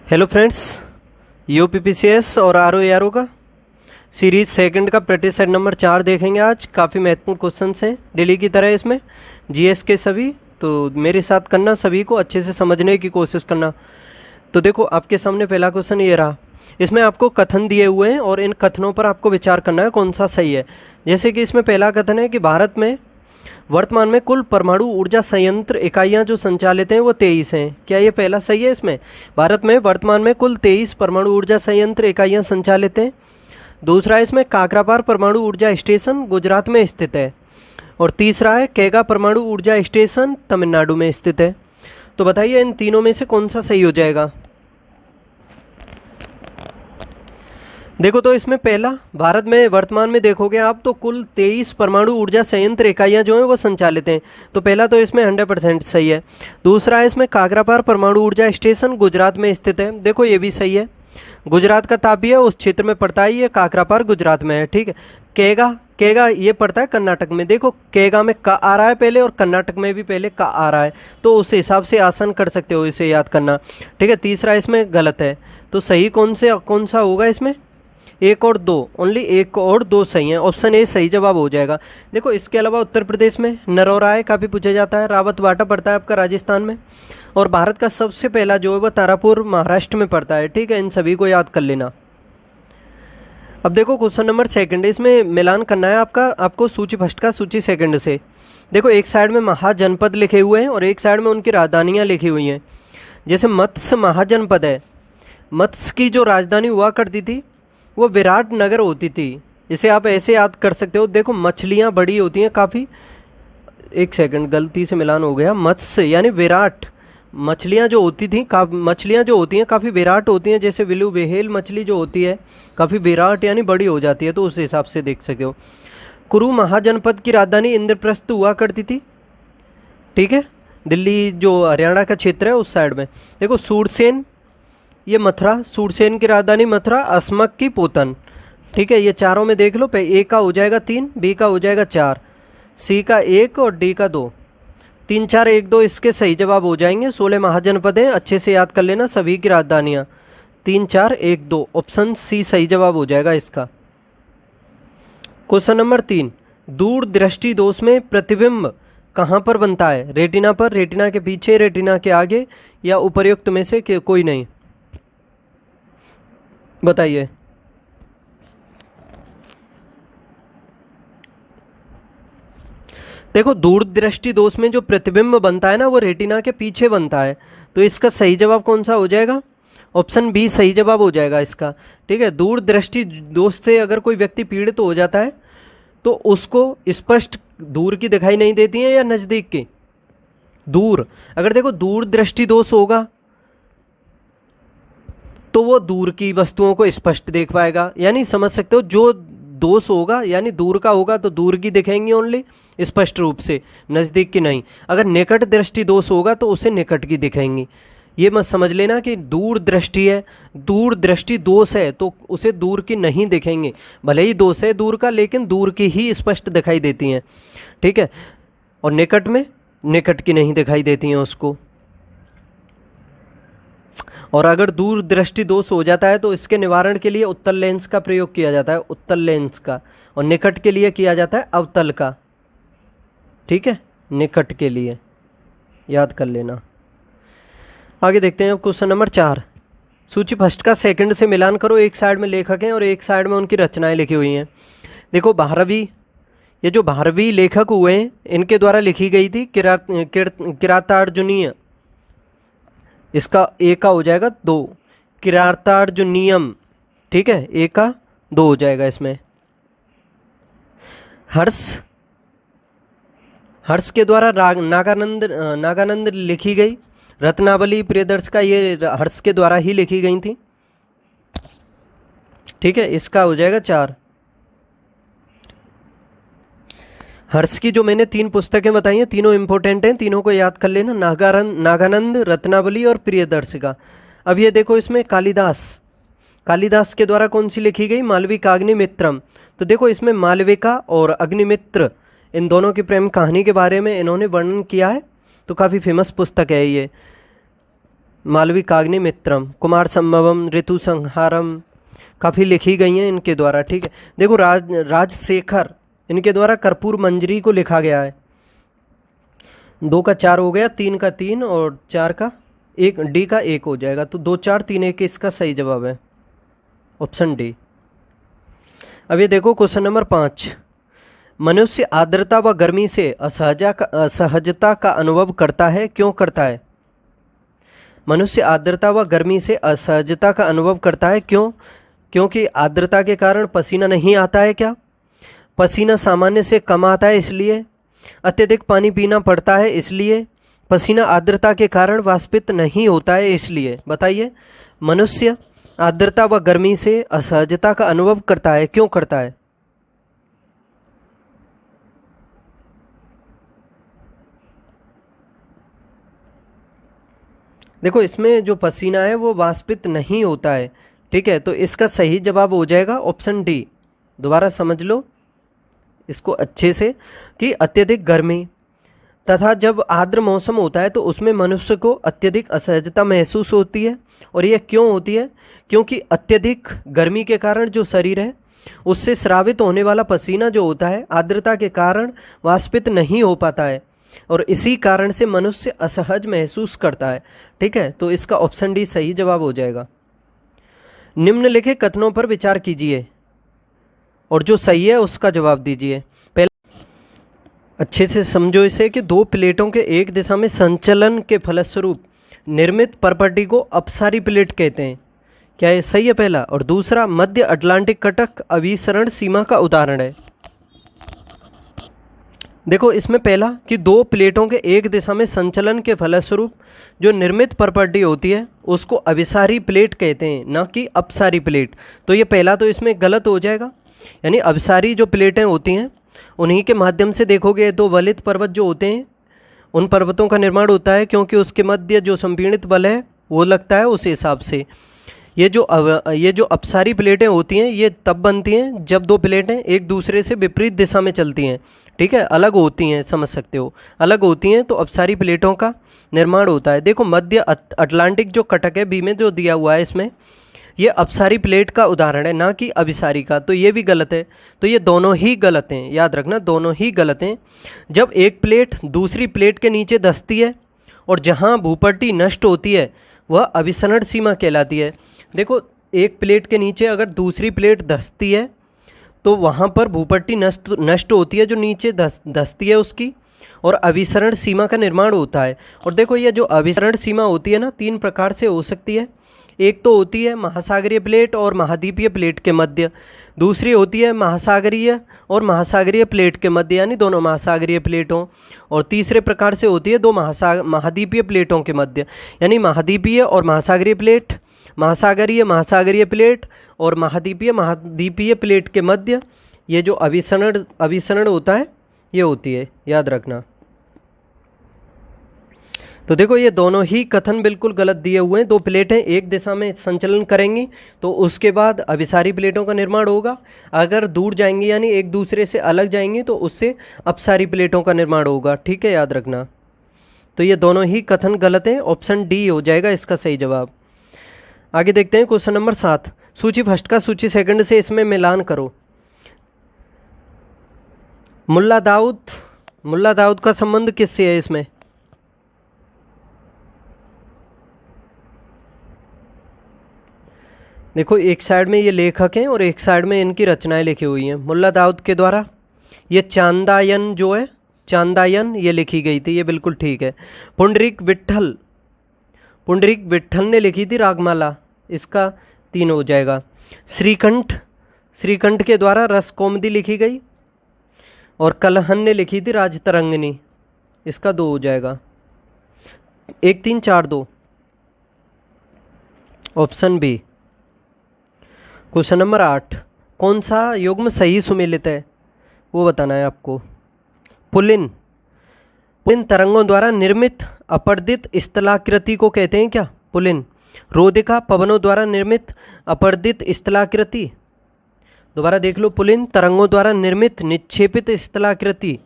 Hello friends, UPPCS और RO का series second का प्रैक्टिस सेट नंबर 4 देखेंगे। आज काफ़ी महत्वपूर्ण क्वेश्चंस हैं डेली की तरह, इसमें जीएस के सभी, तो मेरे साथ करना, सभी को अच्छे से समझने की कोशिश करना। तो देखो, आपके सामने पहला क्वेश्चन ये रहा। इसमें आपको कथन दिए हुए हैं और इन कथनों पर आपको विचार करना है कौन सा सही है। जैसे कि इसमें पहला कथन है कि भारत में वर्तमान में कुल परमाणु ऊर्जा संयंत्र इकाइयां जो संचालित हैं वो 23 हैं। क्या ये पहला सही है? इसमें भारत में वर्तमान में कुल 23 परमाणु ऊर्जा संयंत्र इकाइयां संचालित हैं। दूसरा, इसमें काकरापार परमाणु ऊर्जा स्टेशन गुजरात में स्थित है। और तीसरा है केगा परमाणु ऊर्जा स्टेशन तमिलनाडु में स्थित है। तो बताइए इन तीनों में से कौन सा सही हो जाएगा। देखो, तो इसमें पहला, भारत में वर्तमान में देखोगे आप तो कुल 23 परमाणु ऊर्जा संयंत्र इकाइयां जो हैं वो संचालित हैं। तो पहला तो इसमें 100% सही है। दूसरा है इसमें काकरापार परमाणु ऊर्जा स्टेशन गुजरात में स्थित है। देखो, ये भी सही है। गुजरात का तापी है, उस क्षेत्र में पड़ता है, ये काकरापार गुजरात में है। ठीक है। केगा ये पड़ता है कर्नाटक में। देखो, केगा में का आ रहा है पहले और कर्नाटक में भी पहले का आ रहा है, तो उस हिसाब से आसान कर सकते हो इसे याद करना। ठीक है। तीसरा इसमें गलत है, तो सही कौन सा होगा इसमें? 1 और 2, ओनली 1 और 2 सही है। ऑप्शन ए सही जवाब हो जाएगा। देखो, इसके अलावा उत्तर प्रदेश में नरौराय काफ़ी पूछा जाता है। रावत बाटा पड़ता है आपका राजस्थान में। और भारत का सबसे पहला जो है वो तारापुर महाराष्ट्र में पड़ता है। ठीक है, इन सभी को याद कर लेना। अब देखो क्वेश्चन नंबर सेकंड, इसमें मिलान करना है आपको सूची फर्स्ट का सूची सेकंड से। देखो, एक साइड में महाजनपद लिखे हुए हैं और एक साइड में उनकी राजधानियाँ लिखी हुई हैं। जैसे मत्स्य महाजनपद है, मत्स्य की जो राजधानी हुआ करती थी वो विराट नगर होती थी। इसे आप ऐसे याद कर सकते हो। देखो, मछलियाँ बड़ी होती हैं काफ़ी, एक सेकंड गलती से मिलान हो गया, मत्स्य यानी विराट। मछलियाँ जो होती थी मछलियाँ जो होती हैं काफ़ी विराट होती हैं। जैसे विलू बेहेल मछली जो होती है काफ़ी विराट यानी बड़ी हो जाती है, तो उस हिसाब से देख सकते हो। कुरु महाजनपद की राजधानी इंद्रप्रस्थ हुआ करती थी। ठीक है, दिल्ली जो हरियाणा का क्षेत्र है उस साइड में। देखो, सूरसेन, ये मथुरा, सूरसेन की राजधानी मथुरा, अस्मक की पोतन। ठीक है, ये चारों में देख लो। ए का हो जाएगा 3, बी का हो जाएगा 4, सी का 1 और डी का 2। 3, 4, 1, 2 इसके सही जवाब हो जाएंगे। 16 महाजनपद हैं, अच्छे से याद कर लेना सभी की राजधानियां। 3, 4, 1, 2, ऑप्शन सी सही जवाब हो जाएगा इसका। क्वेश्चन नंबर 3, दूर दृष्टि दोष में प्रतिबिंब कहाँ पर बनता है? रेटिना पर, रेटिना के पीछे, रेटिना के आगे, या उपर्युक्त में से कोई नहीं? बताइए। देखो, दूरदृष्टि दोष में जो प्रतिबिंब बनता है ना वो रेटिना के पीछे बनता है, तो इसका सही जवाब कौन सा हो जाएगा? ऑप्शन बी सही जवाब हो जाएगा इसका। ठीक है, दूरदृष्टि दोष से अगर कोई व्यक्ति पीड़ित हो जाता है तो उसको स्पष्ट दूर की दिखाई नहीं देती है या नजदीक की? दूर। अगर देखो दूरदृष्टि दोष होगा तो वो दूर की वस्तुओं को स्पष्ट देख पाएगा, यानी समझ सकते हो। जो दोष होगा यानी दूर का होगा तो दूर की दिखेंगी ओनली स्पष्ट रूप से, नज़दीक की नहीं। अगर निकट दृष्टि दोष होगा तो उसे निकट की दिखेंगी। ये मत समझ लेना कि दूर दृष्टि है, दूर दृष्टि दोष है तो उसे दूर की नहीं दिखेंगे। भले ही दोष है दूर का, लेकिन दूर की ही स्पष्ट दिखाई देती हैं। ठीक है, और निकट में निकट की नहीं दिखाई देती हैं उसको। और अगर दूर दृष्टि दोष हो जाता है तो इसके निवारण के लिए उत्तल लेंस का प्रयोग किया जाता है, उत्तल लेंस का। और निकट के लिए किया जाता है अवतल का। ठीक है, निकट के लिए याद कर लेना। आगे देखते हैं क्वेश्चन नंबर 4, सूची फर्स्ट का सेकंड से मिलान करो। एक साइड में लेखक हैं और एक साइड में उनकी रचनाएं लिखी हुई हैं। देखो, भारवी, ये जो भारवी लेखक हुए हैं इनके द्वारा लिखी गई थी किरातार्जुनीय। इसका ए का हो जाएगा 2, किरातार्जुनीयम। ठीक है, ए का 2 हो जाएगा इसमें। हर्ष के द्वारा नागानंद लिखी गई। रत्नावली प्रियदर्श का ये हर्ष के द्वारा ही लिखी गई थी। ठीक है, इसका हो जाएगा 4। हर्ष की जो मैंने 3 पुस्तकें बताई हैं तीनों इंपॉर्टेंट हैं, तीनों को याद कर लेना, नागानंद, रत्नावली और प्रियदर्शिका। अब ये देखो, इसमें कालिदास के द्वारा कौन सी लिखी गई? मालविका अग्निमित्रम। तो देखो, इसमें मालविका और अग्निमित्र इन दोनों की प्रेम कहानी के बारे में इन्होंने वर्णन किया है, तो काफ़ी फेमस पुस्तक है ये। मालविकाग्निमित्रम, कुमार संभवम, ऋतु संहारम, काफ़ी लिखी गई हैं इनके द्वारा। ठीक है, देखो राजशेखर, इनके द्वारा कर्पूर मंजरी को लिखा गया है। 2 का 4 हो गया, 3 का 3 और 4 का 1, डी का 1 हो जाएगा। तो 2 4 3 1 इसका सही जवाब है ऑप्शन डी। अब ये देखो क्वेश्चन नंबर 5, मनुष्य आर्द्रता व गर्मी से असहजता का अनुभव करता है, क्यों करता है? मनुष्य आर्द्रता व गर्मी से असहजता का अनुभव करता है, क्यों? क्योंकि आर्द्रता के कारण पसीना नहीं आता है क्या? पसीना सामान्य से कम आता है इसलिए? अत्यधिक पानी पीना पड़ता है इसलिए? पसीना आर्द्रता के कारण वाष्पित नहीं होता है इसलिए? बताइए, मनुष्य आर्द्रता व गर्मी से असहजता का अनुभव करता है, क्यों करता है? देखो इसमें जो पसीना है वो वाष्पित नहीं होता है। ठीक है, तो इसका सही जवाब हो जाएगा ऑप्शन डी। दोबारा समझ लो इसको अच्छे से कि अत्यधिक गर्मी तथा जब आर्द्र मौसम होता है तो उसमें मनुष्य को अत्यधिक असहजता महसूस होती है। और यह क्यों होती है? क्योंकि अत्यधिक गर्मी के कारण जो शरीर है उससे स्रावित होने वाला पसीना जो होता है आर्द्रता के कारण वाष्पित नहीं हो पाता है और इसी कारण से मनुष्य असहज महसूस करता है। ठीक है, तो इसका ऑप्शन डी सही जवाब हो जाएगा। निम्नलिखित कथनों पर विचार कीजिए और जो सही है उसका जवाब दीजिए। पहले अच्छे से समझो इसे कि 2 प्लेटों के एक दिशा में संचलन के फलस्वरूप निर्मित परपटी को अपसारी प्लेट कहते हैं, क्या ये सही है? पहला। और दूसरा, मध्य अटलांटिक कटक अभिसरण सीमा का उदाहरण है। देखो इसमें पहला कि 2 प्लेटों के एक दिशा में संचलन के फलस्वरूप जो निर्मित प्रॉपर्टी होती है उसको अभिसारी प्लेट कहते हैं, ना कि अपसारी प्लेट। तो ये पहला तो इसमें गलत हो जाएगा, यानी अभिसारी जो प्लेटें होती हैं उन्हीं के माध्यम से देखोगे तो वलित पर्वत जो होते हैं उन पर्वतों का निर्माण होता है, क्योंकि उसके मध्य जो संपीड़ित बल है वो लगता है उस हिसाब से। ये जो अपसारी प्लेटें होती हैं ये तब बनती हैं जब 2 प्लेटें एक दूसरे से विपरीत दिशा में चलती हैं। ठीक है, अलग होती हैं, समझ सकते हो, अलग होती हैं तो अपसारी प्लेटों का निर्माण होता है। देखो मध्य अटलांटिक जो कटक है बी में जो दिया हुआ है इसमें, ये अपसारी प्लेट का उदाहरण है, ना कि अभिसारी का। तो ये भी गलत है। तो ये दोनों ही गलत हैं, याद रखना, दोनों ही गलत हैं। जब एक प्लेट दूसरी प्लेट के नीचे धंसती है और जहाँ भूपट्टी नष्ट होती है वह अभिसरण सीमा कहलाती है। देखो एक प्लेट के नीचे अगर दूसरी प्लेट धंसती है तो वहाँ पर भूपट्टी नष्ट होती है जो नीचे धंसती है उसकी, और अभिसरण सीमा का निर्माण होता है। और देखो ये जो अभिसरण सीमा होती है ना 3 प्रकार से हो सकती है। एक तो होती है महासागरीय प्लेट और महाद्वीपीय प्लेट के मध्य, दूसरी होती है महासागरीय और महासागरीय प्लेट के मध्य, यानी दोनों महासागरीय प्लेटों, और तीसरे प्रकार से होती है 2 महाद्वीपीय प्लेटों के मध्य, यानी महाद्वीपीय और महासागरीय प्लेट, महासागरीय प्लेट और महाद्वीपीय प्लेट के मध्य ये जो अभिसरण होता है ये होती है, याद रखना। तो देखो ये दोनों ही कथन बिल्कुल गलत दिए हुए हैं। 2 प्लेटें एक दिशा में संचलन करेंगी तो उसके बाद अभिसारी प्लेटों का निर्माण होगा, अगर दूर जाएंगी यानी एक दूसरे से अलग जाएंगी तो उससे अपसारी प्लेटों का निर्माण होगा। ठीक है, याद रखना। तो ये दोनों ही कथन गलत हैं, ऑप्शन डी हो जाएगा इसका सही जवाब। आगे देखते हैं क्वेश्चन नंबर 7, सूची फर्स्ट का सूची सेकंड से इसमें मिलान करो। मुल्ला दाऊद का संबंध किससे है इसमें? देखो एक साइड में ये लेखक हैं और एक साइड में इनकी रचनाएं लिखी हुई हैं। मुल्ला दाऊद के द्वारा ये चांदायन जो है, चांदायन ये लिखी गई थी, ये बिल्कुल ठीक है। पुंडरीक विट्ठल ने लिखी थी रागमाला, इसका 3 हो जाएगा। श्रीकंठ के द्वारा रस कौमुदी लिखी गई, और कलहन ने लिखी थी राजतरंगिणी, इसका 2 हो जाएगा। 1 3 4 2 ऑप्शन बी। क्वेश्चन नंबर 8, कौन सा युग्म सही सुमेलित है वो बताना है आपको। पुलिन तरंगों द्वारा निर्मित अपर्दित स्थलाकृति को कहते हैं क्या? पुलिन। रोदिका पवनों द्वारा निर्मित अपर्दित स्थलाकृति। दोबारा देख लो, पुलिन तरंगों द्वारा निर्मित निक्षेपित स्थलाकृति।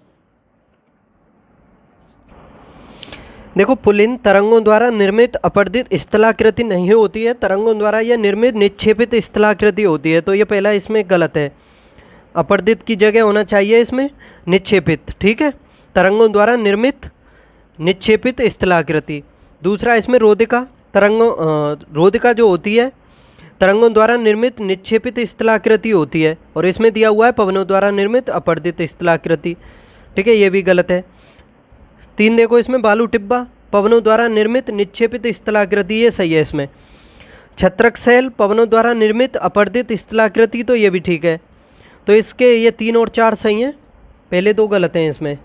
देखो पुलिन तरंगों द्वारा निर्मित अपवर्तित स्थलाकृति नहीं होती है, तरंगों द्वारा यह निर्मित निक्षेपित स्थलाकृति होती है। तो ये पहला इसमें गलत है, अपवर्तित की जगह होना चाहिए इसमें निक्षेपित। ठीक है, तरंगों द्वारा निर्मित निक्षेपित स्थलाकृति। दूसरा इसमें रोदिका, रोदिका जो होती है तरंगों द्वारा निर्मित निक्षेपित स्थलाकृति होती है, और इसमें दिया हुआ है पवनों द्वारा निर्मित अपवर्तित स्थलाकृति। ठीक है, ये भी गलत है। 3 देखो इसमें बालू टिब्बा पवनों द्वारा निर्मित निक्षेपित स्थलाकृति, ये सही है इसमें। छत्रक शैल पवनों द्वारा निर्मित अपवर्तित स्थलाकृति, तो ये भी ठीक है। तो इसके ये 3 और 4 सही हैं, पहले 2 गलत हैं इसमें।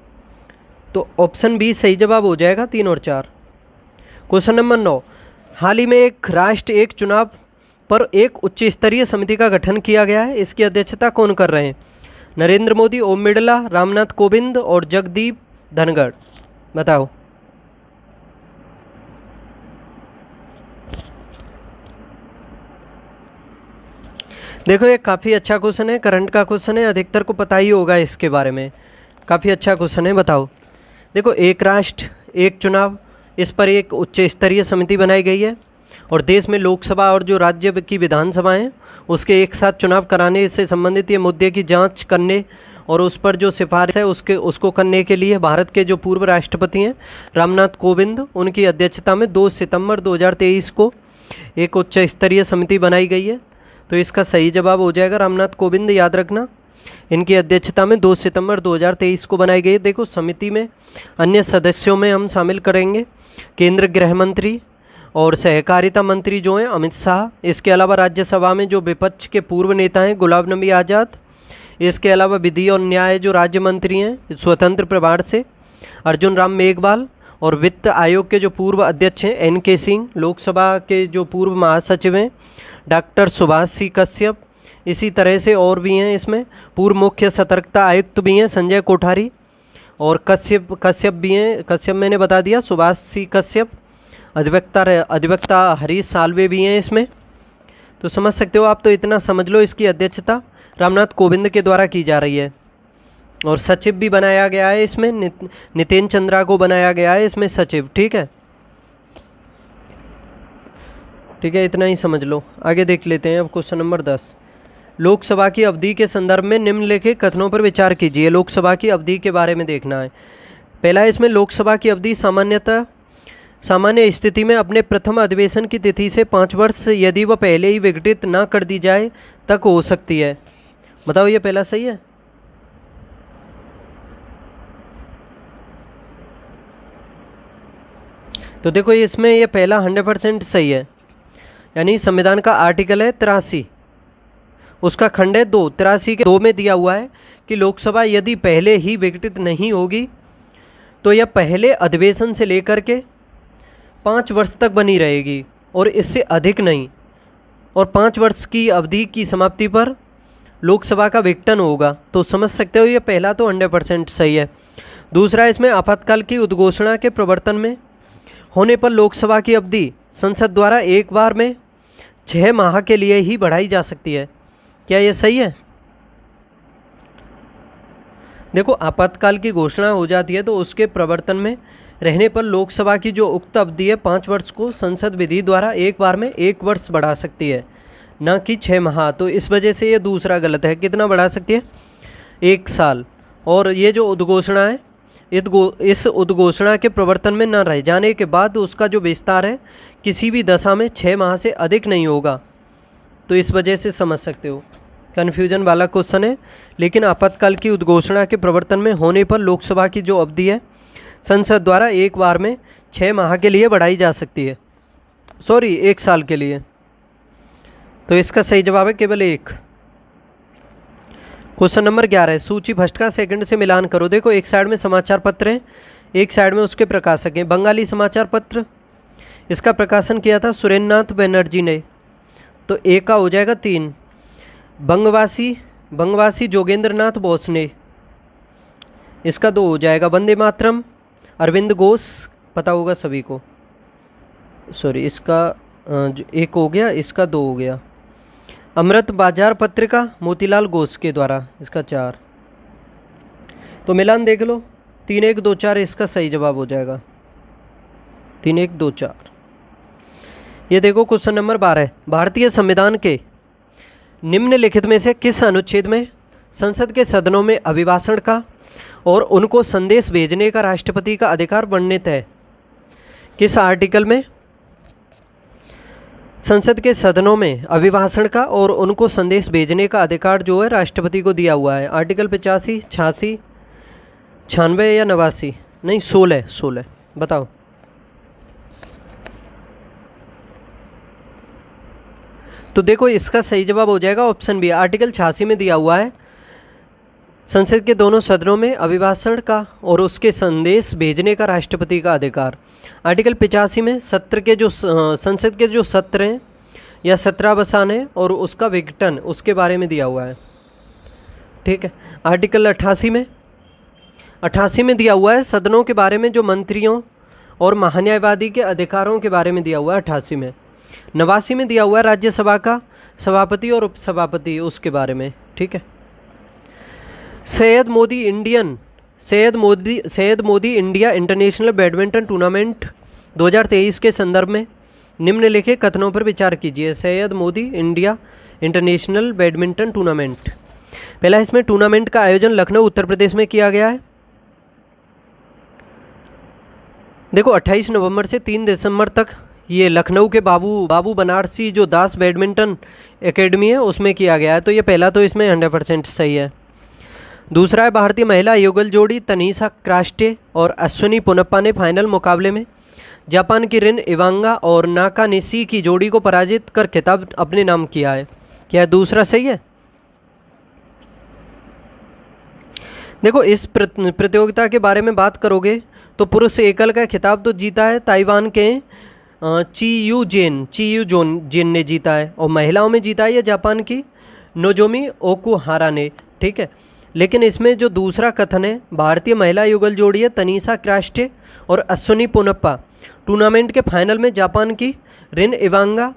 तो ऑप्शन बी सही जवाब हो जाएगा, 3 और 4। क्वेश्चन नंबर 9, हाल ही में एक राष्ट्र एक चुनाव पर एक उच्च स्तरीय समिति का गठन किया गया है, इसकी अध्यक्षता कौन कर रहे हैं? नरेंद्र मोदी, ओम बिरला, रामनाथ कोविंद और जगदीप धनखड़। बताओ। देखो ये काफ़ी अच्छा क्वेश्चन है, करंट का क्वेश्चन है, अधिकतर को पता ही होगा इसके बारे में। काफ़ी अच्छा क्वेश्चन है, बताओ। देखो एक राष्ट्र एक चुनाव, इस पर एक उच्च स्तरीय समिति बनाई गई है, और देश में लोकसभा और जो राज्य की विधानसभा हैं उसके एक साथ चुनाव कराने से संबंधित ये मुद्दे की जांच करने और उस पर जो सिफारिश है उसको करने के लिए भारत के जो पूर्व राष्ट्रपति हैं रामनाथ कोविंद, उनकी अध्यक्षता में 2 सितंबर 2023 को एक उच्च स्तरीय समिति बनाई गई है। तो इसका सही जवाब हो जाएगा रामनाथ कोविंद, याद रखना। इनकी अध्यक्षता में 2 सितंबर 2023 को बनाई गई। देखो समिति में अन्य सदस्यों में हम शामिल करेंगे केंद्र गृह मंत्री और सहकारिता मंत्री जो हैं अमित शाह। इसके अलावा राज्यसभा में जो विपक्ष के पूर्व नेता हैं गुलाम नबी आज़ाद। इसके अलावा विधि और न्याय जो राज्य मंत्री हैं स्वतंत्र प्रभार से अर्जुन राम मेघवाल, और वित्त आयोग के जो पूर्व अध्यक्ष हैं NK सिंह, लोकसभा के जो पूर्व महासचिव हैं डॉक्टर सुभाष सी कश्यप। इसी तरह से और भी हैं इसमें, पूर्व मुख्य सतर्कता आयुक्त भी हैं संजय कोठारी, और कश्यप भी हैं, कश्यप मैंने बता दिया, सुभाष सी कश्यप। अधिवक्ता हरीश साल्वे भी हैं इसमें। तो समझ सकते हो आप, तो इतना समझ लो इसकी अध्यक्षता रामनाथ कोविंद के द्वारा की जा रही है, और सचिव भी बनाया गया है इसमें, नितिन चंद्रा को बनाया गया है इसमें सचिव। ठीक है, ठीक है, इतना ही समझ लो। आगे देख लेते हैं अब क्वेश्चन नंबर 10, लोकसभा की अवधि के संदर्भ में निम्नलिखित कथनों पर विचार कीजिए। लोकसभा की अवधि के बारे में देखना है। पहला इसमें लोकसभा की अवधि सामान्य स्थिति में अपने प्रथम अधिवेशन की तिथि से 5 वर्ष यदि वह पहले ही विघटित न कर दी जाए तक हो सकती है। बताओ ये पहला सही है? तो देखो इसमें ये पहला 100% सही है, यानी संविधान का आर्टिकल है 83, उसका खंड है 2, 83 के 2 में दिया हुआ है कि लोकसभा यदि पहले ही विघटित नहीं होगी तो यह पहले अधिवेशन से लेकर के 5 वर्ष तक बनी रहेगी और इससे अधिक नहीं, और 5 वर्ष की अवधि की समाप्ति पर लोकसभा का विघटन होगा। तो समझ सकते हो ये पहला तो 100% सही है। दूसरा इसमें आपातकाल की उद्घोषणा के प्रवर्तन में होने पर लोकसभा की अवधि संसद द्वारा एक बार में 6 माह के लिए ही बढ़ाई जा सकती है। क्या ये सही है? देखो आपातकाल की घोषणा हो जाती है तो उसके प्रवर्तन में रहने पर लोकसभा की जो उक्त अवधि है 5 वर्ष को संसद विधि द्वारा एक बार में 1 वर्ष बढ़ा सकती है, न कि 6 माह। तो इस वजह से ये दूसरा गलत है। कितना बढ़ा सकती है? 1 साल। और ये जो उद्घोषणा है इस उद्घोषणा के प्रवर्तन में न रह जाने के बाद उसका जो विस्तार है किसी भी दशा में 6 माह से अधिक नहीं होगा। तो इस वजह से समझ सकते हो, कन्फ्यूजन वाला क्वेश्चन है। लेकिन आपातकाल की उद्घोषणा के प्रवर्तन में होने पर लोकसभा की जो अवधि है संसद द्वारा एक बार में 6 माह के लिए बढ़ाई जा सकती है, 1 साल के लिए। तो इसका सही जवाब है केवल 1। क्वेश्चन नंबर 11, सूची फर्स्ट का सेकंड से मिलान करो। देखो एक साइड में समाचार पत्र है, एक साइड में उसके प्रकाशक हैं। बंगाली समाचार पत्र, इसका प्रकाशन किया था सुरेंद्रनाथ बनर्जी ने, तो ए का हो जाएगा 3। बंगवासी जोगेंद्र नाथ बोस ने, इसका 2 हो जाएगा। वंदे मातरम अरविंद घोष, पता होगा सभी को, इसका 1 हो गया, इसका 2 हो गया। अमृत बाजार पत्रिका मोतीलाल घोष के द्वारा, इसका 4। तो मिलान देख लो, 3 1 2 4 इसका सही जवाब हो जाएगा। 3 1 2 4। ये देखो क्वेश्चन नंबर 12, भारतीय संविधान के निम्नलिखित में से किस अनुच्छेद में संसद के सदनों में अभिभाषण का और उनको संदेश भेजने का राष्ट्रपति का अधिकार वर्णित है? किस आर्टिकल में संसद के सदनों में अभिभाषण का और उनको संदेश भेजने का अधिकार जो है राष्ट्रपति को दिया हुआ है? आर्टिकल 85, 86, 96 या 89? नहीं, 16 बताओ। तो देखो इसका सही जवाब हो जाएगा ऑप्शन बी, आर्टिकल 86 में दिया हुआ है संसद के दोनों सदनों में अभिभाषण का और उसके संदेश भेजने का राष्ट्रपति का अधिकार। आर्टिकल 85 में सत्र के जो संसद के जो सत्र हैं या सत्रावसान है और उसका विघटन उसके बारे में दिया हुआ है। ठीक है। आर्टिकल 88 में दिया हुआ है सदनों के बारे में जो मंत्रियों और महान्यायवादी के अधिकारों के बारे में दिया हुआ है 88 में। 89 में दिया हुआ है राज्यसभा सभापति और उपसभापति उसके बारे में। ठीक है। Syed Modi India international badminton tournament 2023 के संदर्भ में निम्नलिखित कथनों पर विचार कीजिए। Syed Modi India international badminton tournament, पहला इसमें टूर्नामेंट का आयोजन लखनऊ उत्तर प्रदेश में किया गया है। देखो 28 नवंबर से 3 दिसंबर तक ये लखनऊ के बाबू बनारसी जो दास बैडमिंटन एकेडमी है उसमें किया गया है। तो ये पहला तो इसमें 100% सही है। दूसरा है भारतीय महिला युगल जोड़ी तनीषा क्रास्टे और अश्विनी पोनप्पा ने फाइनल मुकाबले में जापान की रिन इवांगा और नाकानिशी की जोड़ी को पराजित कर खिताब अपने नाम किया है। क्या दूसरा सही है? देखो इस प्रतियोगिता के बारे में बात करोगे तो पुरुष एकल का खिताब तो जीता है ताइवान के ची यू जोन ने जीता है और महिलाओं में जीता है ये जापान की नोजोमी ओकुहारा ने। ठीक है। लेकिन इसमें जो दूसरा कथन है भारतीय महिला युगल जोड़ी है तनीषा क्रास्टे और अश्विनी पोनप्पा टूर्नामेंट के फाइनल में जापान की रिन इवांगा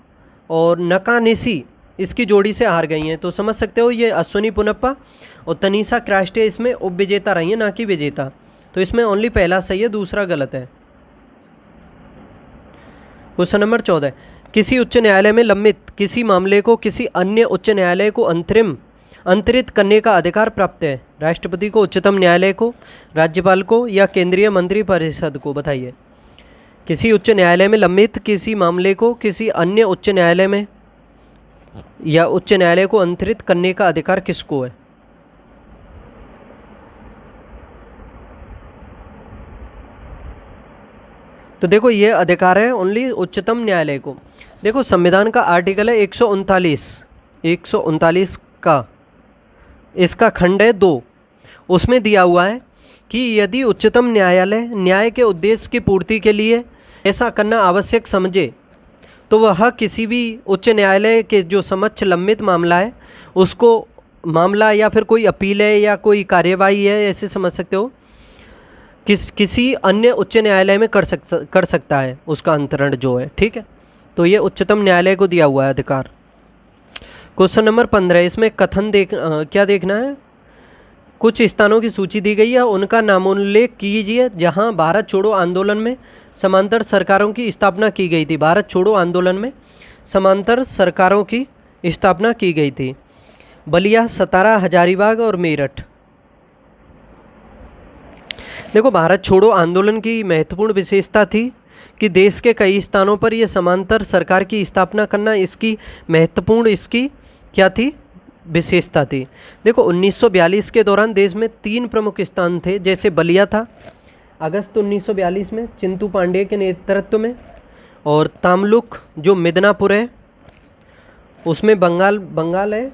और नकानिशी इसकी जोड़ी से हार गई हैं। तो समझ सकते हो ये अश्विनी पोनप्पा और तनीषा क्रास्टे इसमें उपविजेता रही है ना कि विजेता। तो इसमें ओनली पहला सही है, दूसरा गलत है। क्वेश्चन नंबर 14, किसी उच्च न्यायालय में लंबित किसी मामले को किसी अन्य उच्च न्यायालय को अंतरित करने का अधिकार प्राप्त है? राष्ट्रपति को, उच्चतम न्यायालय को, राज्यपाल को या केंद्रीय मंत्रिपरिषद को? बताइए। किसी उच्च न्यायालय में लंबित किसी मामले को किसी अन्य उच्च न्यायालय में या उच्च न्यायालय को अंतरित करने का अधिकार किसको है? तो देखो ये अधिकार है ओनली उच्चतम न्यायालय को। देखो संविधान का आर्टिकल है 139 का, इसका खंड है 2, उसमें दिया हुआ है कि यदि उच्चतम न्यायालय न्याय के उद्देश्य की पूर्ति के लिए ऐसा करना आवश्यक समझे तो वह किसी भी उच्च न्यायालय के जो समक्ष लंबित मामला है उसको मामला या फिर कोई अपील है या कोई कार्यवाही है ऐसे समझ सकते हो किसी अन्य उच्च न्यायालय में कर सकता है उसका अंतरण जो है। ठीक है। तो ये उच्चतम न्यायालय को दिया हुआ है अधिकार। क्वेश्चन नंबर 15, इसमें कथन क्या देखना है? कुछ स्थानों की सूची दी गई है, उनका नामोल्लेख कीजिए जहां भारत छोड़ो आंदोलन में समांतर सरकारों की स्थापना की गई थी। भारत छोड़ो आंदोलन में समांतर सरकारों की स्थापना की गई थी। बलिया, सतारा, हजारीबाग और मेरठ। देखो भारत छोड़ो आंदोलन की महत्वपूर्ण विशेषता थी कि देश के कई स्थानों पर यह समांतर सरकार की स्थापना करना इसकी महत्वपूर्ण क्या थी? विशेषता थी। देखो 1942 के दौरान देश में 3 प्रमुख स्थान थे, जैसे बलिया था अगस्त 1942 में चिंतू पांडे के नेतृत्व में, और तामलुक जो मिदनापुर है उसमें बंगाल है,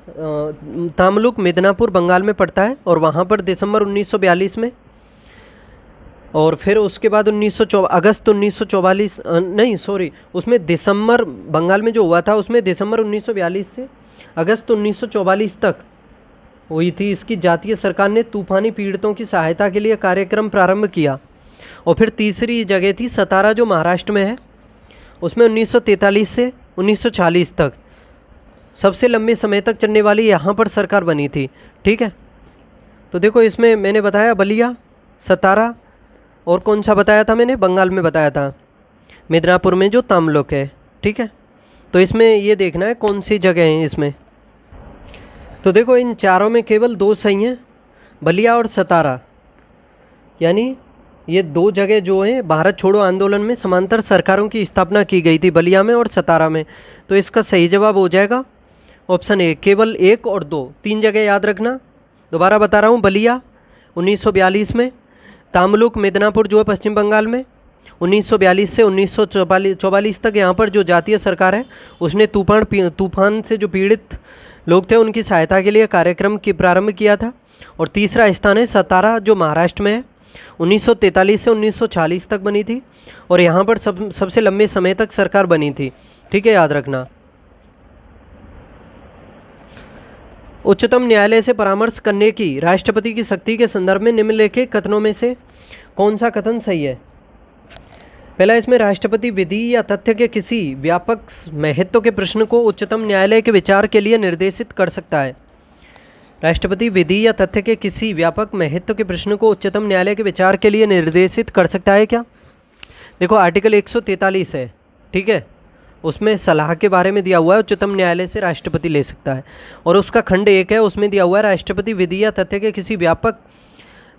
तामलुक मिदनापुर बंगाल में पड़ता है और वहाँ पर दिसंबर 1942 में, और फिर उसके बाद अगस्त 1944 उसमें दिसंबर बंगाल में जो हुआ था उसमें दिसंबर 1942 से अगस्त 1944 तक हुई थी। इसकी जातीय सरकार ने तूफानी पीड़ितों की सहायता के लिए कार्यक्रम प्रारंभ किया। और फिर तीसरी जगह थी सतारा जो महाराष्ट्र में है, उसमें 1943 से 1940 तक सबसे लंबे समय तक चलने वाली यहाँ पर सरकार बनी थी। ठीक है। तो देखो इसमें मैंने बताया बलिया, सतारा और कौन सा बताया था मैंने? बंगाल में बताया था। मिदनापुर में जो तमलुक है, ठीक है। तो इसमें ये देखना है कौन सी जगह है इसमें। तो देखो इन चारों में केवल 2 सही हैं, बलिया और सतारा। यानी ये 2 जगह जो हैं भारत छोड़ो आंदोलन में समांतर सरकारों की स्थापना की गई थी, बलिया में और सतारा में। तो इसका सही जवाब हो जाएगा ऑप्शन ए, केवल 1 और 2। 3 जगह याद रखना। दोबारा बता रहा हूँ, बलिया 1942 में, तमलुक मिदनापुर जो है पश्चिम बंगाल में 1942 से 1944 तक यहाँ पर जो जातीय सरकार है उसने तूफान से जो पीड़ित लोग थे उनकी सहायता के लिए कार्यक्रम की प्रारंभ किया था। और तीसरा स्थान है सतारा जो महाराष्ट्र में है, 1943 से 1940 तक बनी थी और यहाँ पर सबसे लंबे समय तक सरकार बनी थी, ठीक है, याद रखना। उच्चतम न्यायालय से परामर्श करने की राष्ट्रपति की शक्ति के संदर्भ में निम्नलिखित कथनों में से कौन सा कथन सही है? पहला, इसमें राष्ट्रपति विधि या तथ्य के किसी व्यापक महत्व के प्रश्न को उच्चतम न्यायालय के विचार के लिए निर्देशित कर सकता है। राष्ट्रपति विधि या तथ्य के किसी व्यापक महत्व के प्रश्न को उच्चतम न्यायालय के विचार के लिए निर्देशित कर सकता है क्या? देखो आर्टिकल 143 है, ठीक है, उसमें सलाह के बारे में दिया हुआ है उच्चतम न्यायालय से राष्ट्रपति ले सकता है। और उसका खंड 1 है, उसमें दिया हुआ है राष्ट्रपति विधि या तथ्य के किसी व्यापक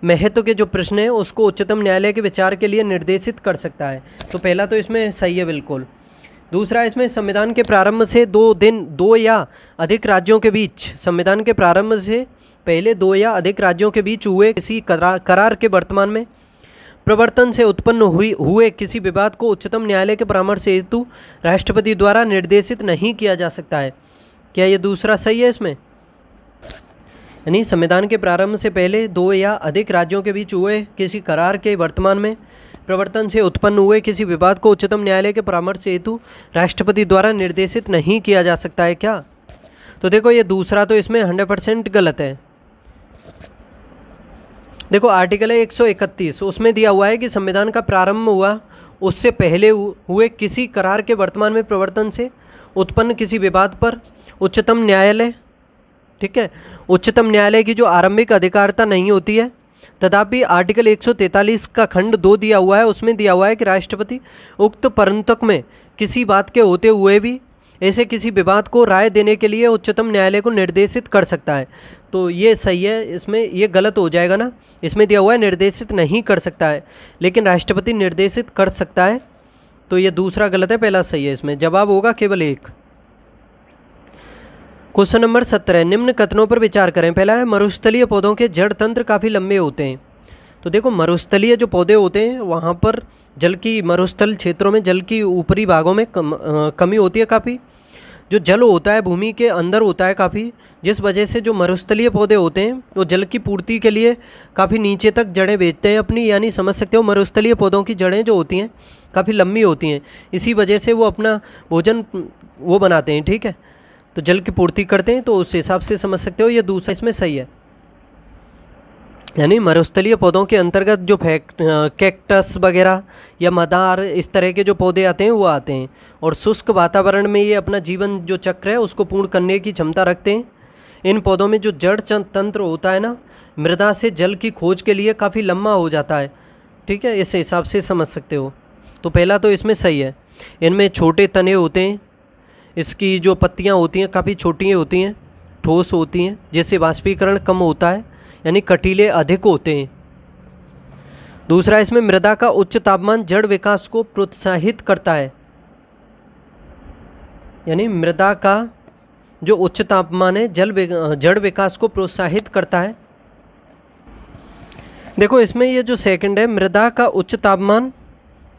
महत्व के जो प्रश्न है उसको उच्चतम न्यायालय के विचार के लिए निर्देशित कर सकता है। तो पहला तो इसमें सही है बिल्कुल। दूसरा, इसमें संविधान के प्रारंभ से 2 या अधिक राज्यों के बीच, संविधान के प्रारंभ से पहले 2 या अधिक राज्यों के बीच हुए किसी करार के वर्तमान में प्रवर्तन से उत्पन्न हुए किसी विवाद को उच्चतम न्यायालय के परामर्श हेतु राष्ट्रपति द्वारा निर्देशित नहीं किया जा सकता है। क्या ये दूसरा सही है इसमें? यानी संविधान के प्रारंभ से पहले 2 या अधिक राज्यों के बीच हुए किसी करार के वर्तमान में प्रवर्तन से उत्पन्न हुए किसी विवाद को उच्चतम न्यायालय के परामर्श हेतु राष्ट्रपति द्वारा निर्देशित नहीं किया जा सकता है क्या? तो देखो ये दूसरा तो इसमें 100% गलत है। देखो आर्टिकल है 131, उसमें दिया हुआ है कि संविधान का प्रारंभ हुआ उससे पहले हुए किसी करार के वर्तमान में प्रवर्तन से उत्पन्न किसी विवाद पर उच्चतम न्यायालय, ठीक है, उच्चतम न्यायालय की जो आरंभिक अधिकारिता नहीं होती है। तथापि आर्टिकल 143 का खंड 2 दिया हुआ है, उसमें दिया हुआ है कि राष्ट्रपति उक्त परंतक में किसी बात के होते हुए भी ऐसे किसी विवाद को राय देने के लिए उच्चतम न्यायालय को निर्देशित कर सकता है। तो ये सही है, इसमें ये गलत हो जाएगा ना, इसमें दिया हुआ है निर्देशित नहीं कर सकता है, लेकिन राष्ट्रपति निर्देशित कर सकता है। तो ये दूसरा गलत है, पहला सही है। इसमें जवाब होगा केवल 1। क्वेश्चन नंबर 17, निम्न कथनों पर विचार करें। पहला है, मरुस्थलीय पौधों के जड़ तंत्र काफ़ी लंबे होते हैं। तो देखो मरुस्थलीय जो पौधे होते हैं वहाँ पर जल की, मरुस्थल क्षेत्रों में जल की ऊपरी भागों में कमी होती है काफ़ी। जो जल होता है भूमि के अंदर होता है काफ़ी, जिस वजह से जो मरुस्थलीय पौधे होते हैं वो जल की पूर्ति के लिए काफ़ी नीचे तक जड़ें भेजते हैं अपनी। यानी समझ सकते हो मरुस्थलीय पौधों की जड़ें जो होती हैं काफ़ी लंबी होती हैं, इसी वजह से वो अपना भोजन वो बनाते हैं, ठीक है, तो जल की पूर्ति करते हैं। तो उस हिसाब से समझ सकते हो ये दूसरा इसमें सही है। यानी मरुस्थलीय पौधों के अंतर्गत जो कैक्टस वगैरह या मदार इस तरह के जो पौधे आते हैं वो आते हैं, और शुष्क वातावरण में ये अपना जीवन जो चक्र है उसको पूर्ण करने की क्षमता रखते हैं। इन पौधों में जो जड़ तंत्र होता है ना, मृदा से जल की खोज के लिए काफ़ी लंबा हो जाता है, ठीक है, इस हिसाब से समझ सकते हो। तो पहला तो इसमें सही है। इनमें छोटे तने होते हैं, इसकी जो पत्तियाँ होती हैं काफ़ी छोटी होती हैं, ठोस होती हैं, जिससे वाष्पीकरण कम होता है, यानी कटीले अधिक होते हैं। दूसरा, इसमें मृदा का उच्च तापमान जड़ विकास को प्रोत्साहित करता है। यानी मृदा का जो उच्च तापमान है जड़ विकास को प्रोत्साहित करता है। देखो इसमें ये जो सेकंड है, मृदा का उच्च तापमान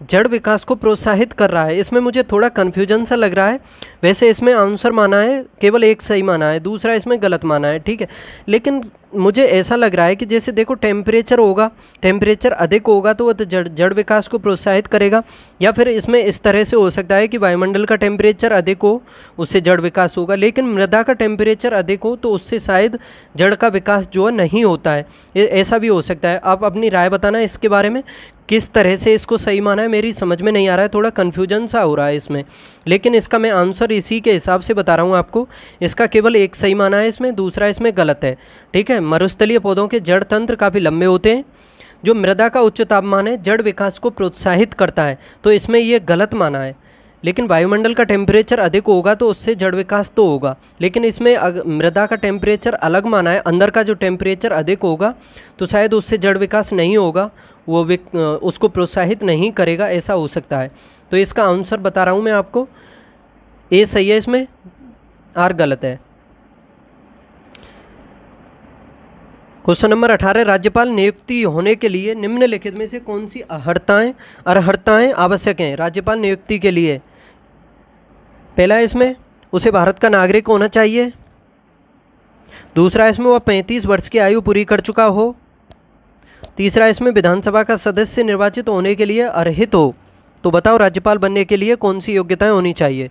जड़ विकास को प्रोत्साहित कर रहा है, इसमें मुझे थोड़ा कन्फ्यूजन सा लग रहा है। वैसे इसमें आंसर माना है, केवल एक सही माना है, दूसरा इसमें गलत माना है, ठीक है। लेकिन मुझे ऐसा लग रहा है कि जैसे देखो टेम्परेचर होगा, टेम्परेचर अधिक होगा तो वह तो जड़ विकास को प्रोत्साहित करेगा, या फिर इसमें इस तरह से हो सकता है कि वायुमंडल का टेम्परेचर अधिक हो उससे जड़ विकास होगा, लेकिन मृदा का टेम्परेचर अधिक हो तो उससे शायद जड़ का विकास जो है नहीं होता है, ऐसा भी हो सकता है। आप अपनी राय बताना इसके बारे में, किस तरह से इसको सही माना है, मेरी समझ में नहीं आ रहा है, थोड़ा कन्फ्यूजन सा हो रहा है इसमें। लेकिन इसका मैं आंसर इसी के हिसाब से बता रहा हूँ आपको। इसका केवल एक सही माना है इसमें, दूसरा इसमें गलत है, ठीक है। मरुस्थलीय पौधों के जड़ तंत्र काफ़ी लंबे होते हैं, जो मृदा का उच्च तापमान है जड़ विकास को प्रोत्साहित करता है, तो इसमें ये गलत माना है। लेकिन वायुमंडल का टेम्परेचर अधिक होगा तो उससे जड़ विकास तो होगा, लेकिन इसमें मृदा का टेम्परेचर अलग माना है, अंदर का जो टेम्परेचर अधिक होगा तो शायद उससे जड़ विकास नहीं होगा, वो उसको प्रोत्साहित नहीं करेगा, ऐसा हो सकता है। तो इसका आंसर बता रहा हूँ मैं आपको, ए सही है, इसमें आर गलत है। क्वेश्चन नंबर 18, राज्यपाल नियुक्ति होने के लिए निम्नलिखित में से कौन सी अर्हताएं आवश्यक हैं राज्यपाल नियुक्ति के लिए? पहला है इसमें उसे भारत का नागरिक होना चाहिए। दूसरा इसमें वह 35 वर्ष की आयु पूरी कर चुका हो। तीसरा इसमें विधानसभा का सदस्य निर्वाचित होने के लिए अर्हित हो। तो बताओ राज्यपाल बनने के लिए कौन सी योग्यताएं होनी चाहिए?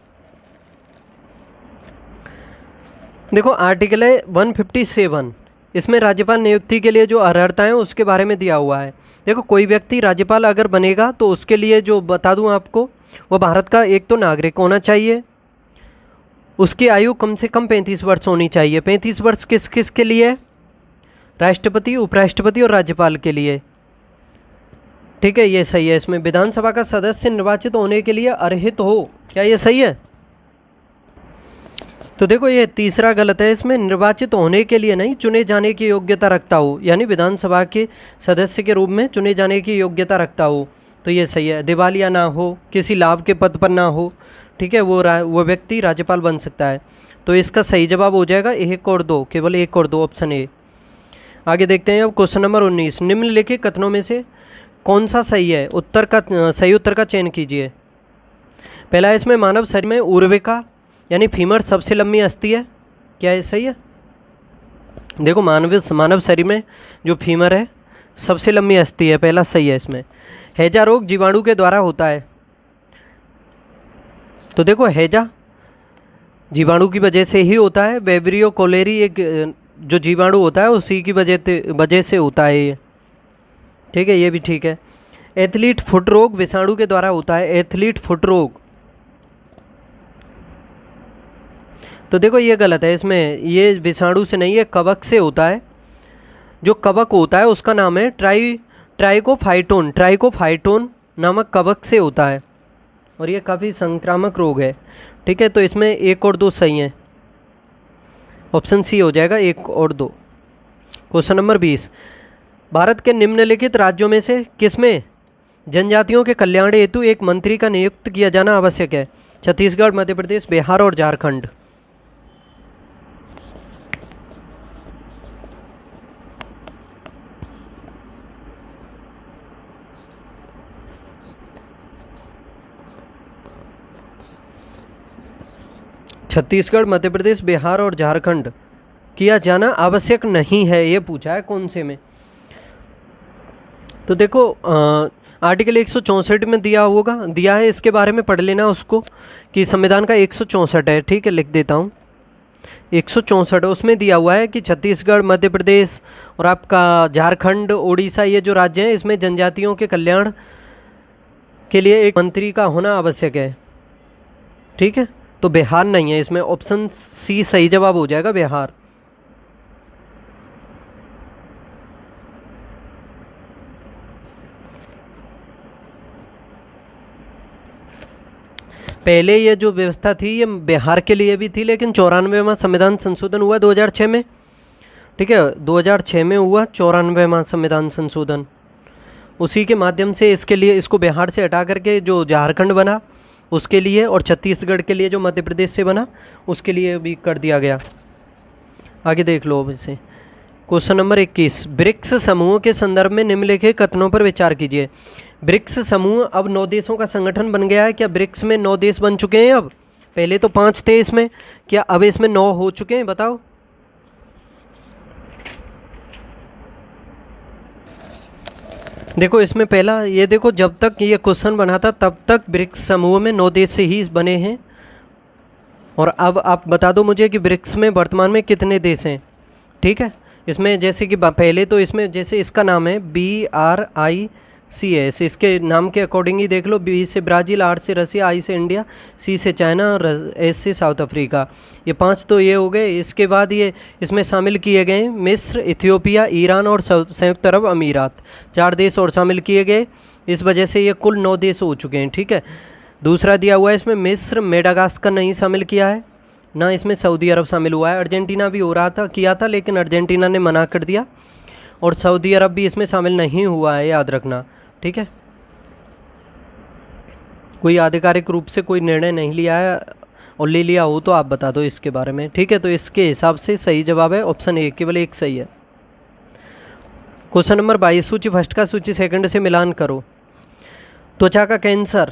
देखो आर्टिकल है 157, इसमें राज्यपाल नियुक्ति के लिए जो अर्हताएं उसके बारे में दिया हुआ है। देखो कोई व्यक्ति राज्यपाल अगर बनेगा तो उसके लिए जो बता दूं आपको, वो भारत का एक तो नागरिक होना चाहिए, उसकी आयु कम से कम 35 वर्ष होनी चाहिए। 35 वर्ष किस किस के लिए? राष्ट्रपति, उपराष्ट्रपति और राज्यपाल के लिए। ठीक है, ये सही है। इसमें विधानसभा का सदस्य निर्वाचित होने के लिए अर्हित हो, क्या ये सही है? तो देखो ये तीसरा गलत है, इसमें निर्वाचित होने के लिए नहीं, चुने जाने की योग्यता रखता हो, यानी विधानसभा के सदस्य के रूप में चुने जाने की योग्यता रखता हो, तो ये सही है। दिवालिया ना हो, किसी लाभ के पद पर ना हो, ठीक है, वो व्यक्ति राज्यपाल बन सकता है। तो इसका सही जवाब हो जाएगा 1 और 2, केवल 1 और 2, ऑप्शन ए। आगे देखते हैं अब क्वेश्चन नंबर 19, निम्नलिखित कथनों में से कौन सा सही है? सही उत्तर का चयन कीजिए। पहला है इसमें मानव शरीर में उर्विका यानी फीमर सबसे लंबी अस्थि है, क्या ये सही है? देखो मानव शरीर में जो फीमर है सबसे लंबी अस्थि है, पहला सही है इसमें। हैजा रोग जीवाणु के द्वारा होता है, तो देखो हैजा जीवाणु की वजह से ही होता है। वेब्रियो कोलेरी एक जो जीवाणु होता है उसी की वजह से होता है ये, ठीक है, ये भी ठीक है। एथलीट फुट रोग विषाणु के द्वारा होता है, एथलीट फुट रोग, तो देखो ये गलत है, इसमें ये विषाणु से नहीं है, कवक से होता है। जो कवक होता है उसका नाम है ट्राइकोफाइटोन नामक कवक से होता है, और ये काफ़ी संक्रामक रोग है, ठीक है। तो इसमें 1 और 2 सही हैं, ऑप्शन सी हो जाएगा 1 और 2। क्वेश्चन नंबर 20, भारत के निम्नलिखित राज्यों में से किसमें जनजातियों के कल्याण हेतु एक मंत्री का नियुक्त किया जाना आवश्यक है? छत्तीसगढ़, मध्य प्रदेश, बिहार और झारखंड। छत्तीसगढ़, मध्य प्रदेश, बिहार और झारखंड किया जाना आवश्यक नहीं है, ये पूछा है कौन से में? तो देखो आर्टिकल 164 में दिया है, इसके बारे में पढ़ लेना उसको, कि संविधान का 164 है, ठीक है, लिख देता हूँ 164, उसमें दिया हुआ है कि छत्तीसगढ़, मध्य प्रदेश और आपका झारखंड, उड़ीसा, ये जो राज्य हैं इसमें जनजातियों के कल्याण के लिए एक मंत्री का होना आवश्यक है, ठीक है। तो बिहार नहीं है इसमें, ऑप्शन सी सही जवाब हो जाएगा, बिहार। पहले ये जो व्यवस्था थी ये बिहार के लिए भी थी, लेकिन 94वां संविधान संशोधन हुआ 2006 में, ठीक है, 2006 में हुआ 94वां संविधान संशोधन, उसी के माध्यम से इसके लिए इसको बिहार से हटा करके जो झारखंड बना उसके लिए, और छत्तीसगढ़ के लिए जो मध्य प्रदेश से बना उसके लिए भी कर दिया गया। आगे देख लो अब इसे। क्वेश्चन नंबर 21, ब्रिक्स समूह के संदर्भ में निम्नलिखित कथनों पर विचार कीजिए। ब्रिक्स समूह अब 9 देशों का संगठन बन गया है, क्या ब्रिक्स में 9 देश बन चुके हैं अब? पहले तो 5 थे इसमें, क्या अब इसमें 9 हो चुके हैं? बताओ। देखो इसमें पहला ये देखो, जब तक ये क्वेश्चन बना था तब तक ब्रिक्स समूह में 9 देश से ही बने हैं, और अब आप बता दो मुझे कि ब्रिक्स में वर्तमान में कितने देश हैं, ठीक है। इसमें जैसे कि पहले तो इसमें जैसे इसका नाम है BRICS, CS, इसके नाम के अकॉर्डिंग ही देख लो। B से ब्राज़ील, R से रसिया, I से इंडिया, C से चाइना और S से साउथ अफ्रीका। ये 5 तो ये हो गए। इसके बाद ये इसमें शामिल किए गए मिस्र, इथियोपिया, ईरान और संयुक्त अरब अमीरात। 4 देश और शामिल किए गए, इस वजह से ये कुल 9 देश हो चुके हैं। ठीक है, दूसरा दिया हुआ है इसमें मिस्र, मेडागास्कर नहीं शामिल किया है, ना इसमें सऊदी अरब शामिल हुआ है। अर्जेंटीना भी हो रहा था, किया था, लेकिन अर्जेंटीना ने मना कर दिया, और सऊदी अरब भी इसमें शामिल नहीं हुआ है, याद रखना। ठीक है, कोई आधिकारिक रूप से कोई निर्णय नहीं लिया है, और ले लिया हो तो आप बता दो इसके बारे में। ठीक है, तो इसके हिसाब से सही जवाब है ऑप्शन ए, केवल एक सही है। क्वेश्चन नंबर 22, सूची फर्स्ट का सूची सेकंड से मिलान करो। त्वचा का कैंसर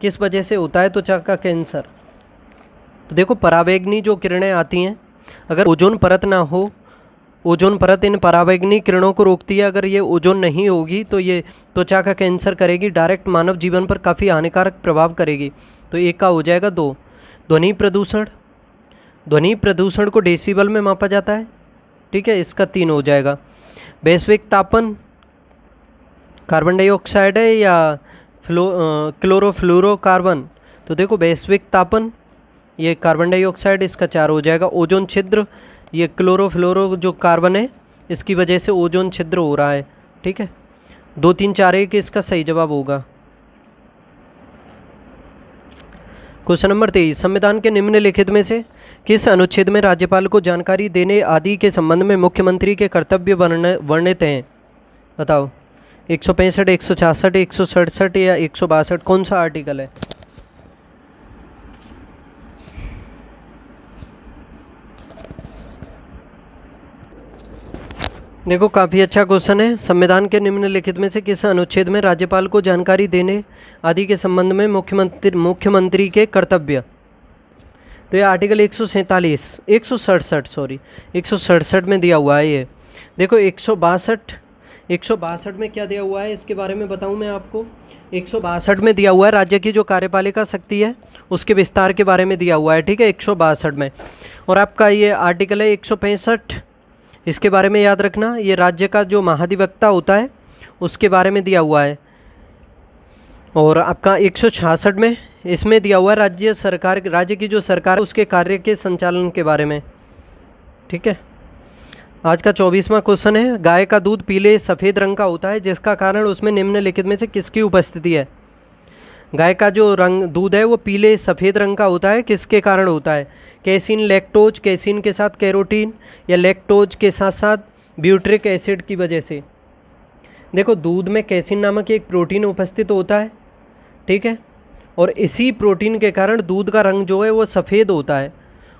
किस वजह से होता है? त्वचा का कैंसर, तो देखो पराबैंगनी जो किरणें आती हैं, अगर ओजोन परत ना हो, ओजोन परत इन पराबैंगनी किरणों को रोकती है, अगर ये ओजोन नहीं होगी तो ये त्वचा का कैंसर करेगी, डायरेक्ट मानव जीवन पर काफ़ी हानिकारक प्रभाव करेगी। तो एक का हो जाएगा 2। ध्वनि प्रदूषण, ध्वनि प्रदूषण को डेसिबल में मापा जाता है। ठीक है, इसका 3 हो जाएगा। वैश्विक तापन, कार्बन डाइऑक्साइड है या क्लोरोफ्लोरोकार्बन? तो देखो वैश्विक तापन, ये कार्बन डाइऑक्साइड, इसका 4 हो जाएगा। ओजोन छिद्र, ये क्लोरोफ्लोरो जो कार्बन है, इसकी वजह से ओजोन छिद्र हो रहा है। ठीक है, 2, 3, 4 1 इसका सही जवाब होगा। क्वेश्चन नंबर 23, संविधान के निम्नलिखित में से किस अनुच्छेद में राज्यपाल को जानकारी देने आदि के संबंध में मुख्यमंत्री के कर्तव्य वर्णित हैं? बताओ, 165, 166, 167 या 162, कौन सा आर्टिकल है? देखो काफ़ी अच्छा क्वेश्चन है। संविधान के निम्नलिखित में से किस अनुच्छेद में राज्यपाल को जानकारी देने आदि के संबंध में मुख्यमंत्री के कर्तव्य? तो ये आर्टिकल 167 में दिया हुआ है ये। देखो 162 में क्या दिया हुआ है, इसके बारे में बताऊं मैं आपको। 162 में दिया हुआ है राज्य की जो कार्यपालिका शक्ति है उसके विस्तार के बारे में दिया हुआ है। ठीक है, 162 में। और आपका ये आर्टिकल है 165, इसके बारे में याद रखना, ये राज्य का जो महाधिवक्ता होता है उसके बारे में दिया हुआ है। और आपका 166 में इसमें दिया हुआ है राज्य सरकार, राज्य की जो सरकार है उसके कार्य के संचालन के बारे में। ठीक है, आज का 24वां क्वेश्चन है, गाय का दूध पीले सफ़ेद रंग का होता है जिसका कारण उसमें निम्नलिखित में से किसकी उपस्थिति है? गाय का जो रंग दूध है वो पीले सफ़ेद रंग का होता है, किसके कारण होता है? कैसीन, लैक्टोज, कैसीन के साथ कैरोटीन या लैक्टोज के साथ साथ ब्यूट्रिक एसिड की वजह से? देखो दूध में कैसीन नामक एक प्रोटीन उपस्थित होता है। ठीक है, और इसी प्रोटीन के कारण दूध का रंग जो है वो सफ़ेद होता है।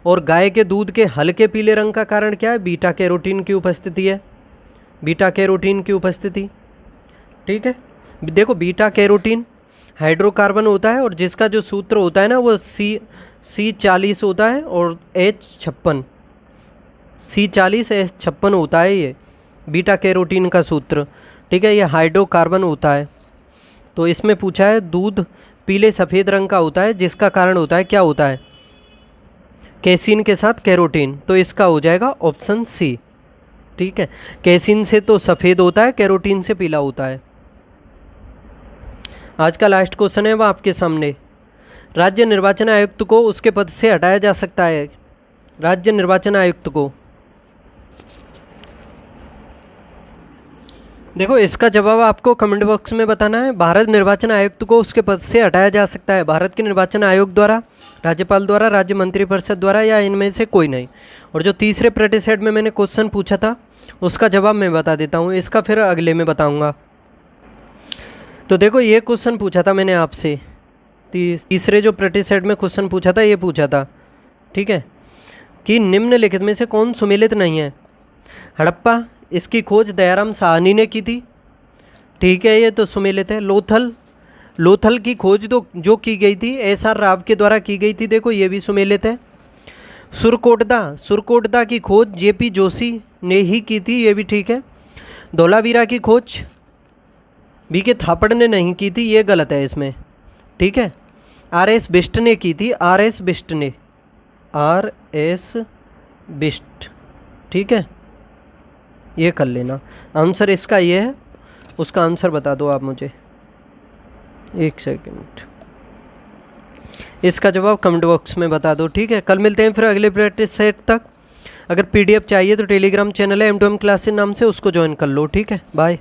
और गाय के दूध के हल्के पीले रंग का कारण क्या है? बीटा कैरोटीन की उपस्थिति है, बीटा कैरोटीन की उपस्थिति। ठीक है, देखो बीटा कैरोटीन हाइड्रोकार्बन होता है और जिसका जो सूत्र होता है ना वो C40 होता है और H56, C40 H56 होता है ये बीटा कैरोटीन का सूत्र। ठीक है, ये हाइड्रोकार्बन होता है। तो इसमें पूछा है दूध पीले सफ़ेद रंग का होता है जिसका कारण होता है, क्या होता है? कैसीन के साथ कैरोटीन। तो इसका हो जाएगा ऑप्शन सी। ठीक है, कैसीन से तो सफ़ेद होता है, कैरोटीन से पीला होता है। आज का लास्ट क्वेश्चन है वो आपके सामने, राज्य निर्वाचन आयुक्त को उसके पद से हटाया जा सकता है? राज्य निर्वाचन आयुक्त को, देखो इसका जवाब आपको कमेंट बॉक्स में बताना है। भारत निर्वाचन आयुक्त को उसके पद से हटाया जा सकता है भारत के निर्वाचन आयोग द्वारा, राज्यपाल द्वारा, राज्य मंत्रिपरिषद द्वारा या इनमें से कोई नहीं। और जो तीसरे प्रतिशत में मैंने क्वेश्चन पूछा था उसका जवाब मैं बता देता हूँ, इसका फिर अगले में बताऊँगा। तो देखो ये क्वेश्चन पूछा था मैंने आपसे, तीसरे जो प्रतिशत में क्वेश्चन पूछा था ये पूछा था। ठीक है, कि निम्नलिखित में से कौन सुमेलित नहीं है? हड़प्पा, इसकी खोज दयाराम साहनी ने की थी। ठीक है, ये तो सुमेलित है। लोथल की खोज तो जो की गई थी SR राव के द्वारा की गई थी, देखो ये भी सुमेलित है। सुरकोटदा की खोज JP जोशी ने ही की थी, ये भी ठीक है। धौलावीरा की खोज BK थापड़ ने नहीं की थी, ये गलत है इसमें। ठीक है, RS बिष्ट ने की थी, RS बिष्ट। ठीक है, ये कर लेना, आंसर इसका ये है उसका आंसर बता दो आप मुझे, 1 सेकंड। इसका जवाब कमेंट बॉक्स में बता दो, ठीक है। कल मिलते हैं फिर अगले प्रैक्टिस सेट तक। अगर पीडीएफ चाहिए तो टेलीग्राम चैनल है M2M क्लासेस नाम से, उसको ज्वाइन कर लो, ठीक है। बाय।